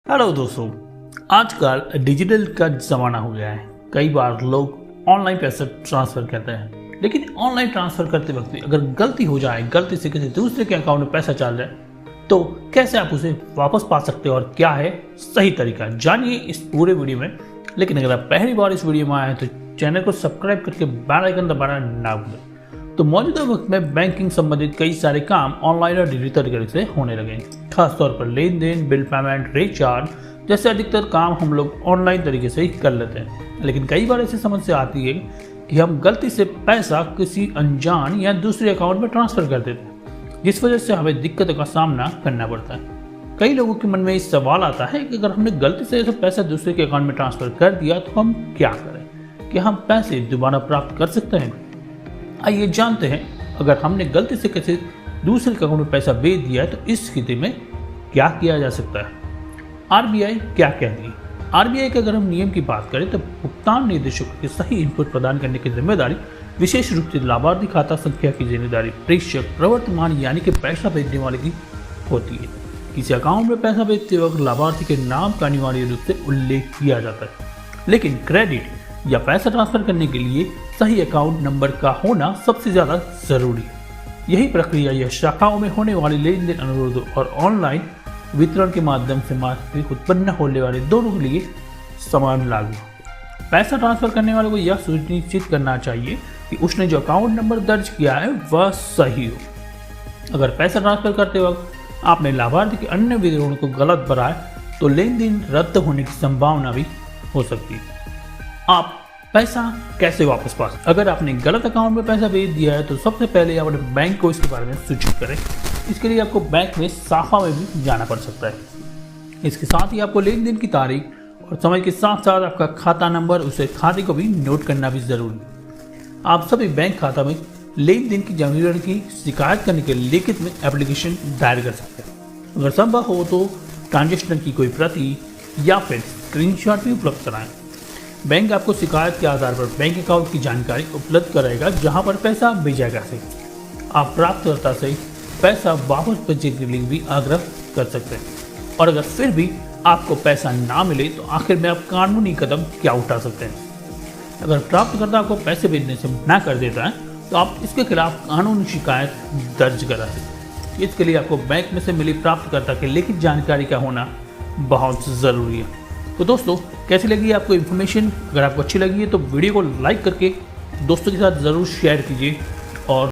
Hello दोस्तों, आजकल digital का ज़माना हो गया है। कई बार लोग ऑनलाइन पैसे ट्रांसफ़र करते हैं, लेकिन ऑनलाइन ट्रांसफ़र करते वक्त अगर गलती हो जाए, गलती से किसी दूसरे के अकाउंट में पैसा चल जाए, तो कैसे आप उसे वापस पा सकते हो और क्या है सही तरीका, जानिए इस पूरे वीडियो में। लेकिन अगर आप पहली बार इस वीडियो में आए हैं तो चैनल को सब्सक्राइब करके बेल आइकन दबाना ना भूलें। तो मौजूदा वक्त में बैंकिंग संबंधित कई सारे काम ऑनलाइन और डिजिटल तरीके से होने लगे हैं। खासतौर पर लेन देन, बिल पेमेंट, रिचार्ज जैसे अधिकतर काम हम लोग ऑनलाइन तरीके से ही कर लेते हैं। लेकिन कई बार ऐसी समस्या आती है कि हम गलती से पैसा किसी अनजान या दूसरे अकाउंट में ट्रांसफ़र कर देते हैं, जिस वजह से हमें दिक्कतों का सामना करना पड़ता है। कई लोगों के मन में इस सवाल आता है कि अगर हमने गलती से ऐसा पैसा दूसरे के अकाउंट में ट्रांसफ़र कर दिया तो हम क्या करें, कि हम पैसे दोबारा प्राप्त कर सकते हैं। आइए जानते हैं, अगर हमने गलती से किसी दूसरे अकाउंट में पैसा भेज दिया है तो इस स्थिति में क्या किया जा सकता है। आरबीआई क्या कहती है। आरबीआई के अगर हम नियम की बात करें तो भुगतान निर्देशकों के सही इनपुट प्रदान करने की जिम्मेदारी विशेष रूप से लाभार्थी खाता संख्या की जिम्मेदारी प्रेषक प्रवर्तमान यानी कि पैसा भेजने वाले की होती है। किसी अकाउंट में पैसा भेजते वक्त लाभार्थी के नाम का अनिवार्य रूप से उल्लेख किया जाता है, लेकिन क्रेडिट या पैसा ट्रांसफर करने के लिए सही अकाउंट नंबर का होना सबसे ज़्यादा ज़रूरी है। यही प्रक्रिया या शाखाओं में होने वाली लेन देन अनुरोधों और ऑनलाइन वितरण के माध्यम से मार्केट उत्पन्न होने वाले दोनों के लिए समान लागू है। पैसा ट्रांसफर करने वाले को यह सुनिश्चित करना चाहिए कि उसने जो अकाउंट नंबर दर्ज किया है वह सही हो। अगर पैसा ट्रांसफर करते वक्त आपने लाभार्थी के अन्य विवरणों को गलत भरा है तो लेन देन रद्द होने की संभावना भी हो सकती है। आप पैसा कैसे वापस पा सकते? अगर आपने गलत अकाउंट में पैसा भेज दिया है तो सबसे पहले आप अपने बैंक को इसके बारे में सूचित करें। इसके लिए आपको बैंक में शाखा में भी जाना पड़ सकता है। इसके साथ ही आपको लेन देन की तारीख और समय के साथ साथ आपका खाता नंबर, उसे खाते को भी नोट करना भी जरूरी है। आप सभी बैंक खाता में लेन देन की जानकारी की शिकायत करने के लिए लिखित में एप्लीकेशन दायर कर सकते हैं। अगर संभव हो तो ट्रांजेक्शन की कोई प्रति या फिर स्क्रीनशॉट भी उपलब्ध कराएं। बैंक आपको शिकायत के आधार पर बैंक अकाउंट की जानकारी उपलब्ध कराएगा जहां पर पैसा भेजा जा सके। आप प्राप्तकर्ता से पैसा वापस भेजने के लिए भी आग्रह कर सकते हैं, और अगर फिर भी आपको पैसा ना मिले तो आखिर में आप कानूनी कदम क्या उठा सकते हैं। अगर प्राप्तकर्ता आपको पैसे भेजने से मना कर देता है तो आप इसके खिलाफ कानूनी शिकायत दर्ज करा सकते हैं। इसके लिए आपको बैंक में से मिली प्राप्तकर्ता की लिखित जानकारी का होना बहुत ज़रूरी है। तो दोस्तों, कैसी लगी आपको इन्फॉर्मेशन? अगर आपको अच्छी लगी है तो वीडियो को लाइक करके दोस्तों के साथ ज़रूर शेयर कीजिए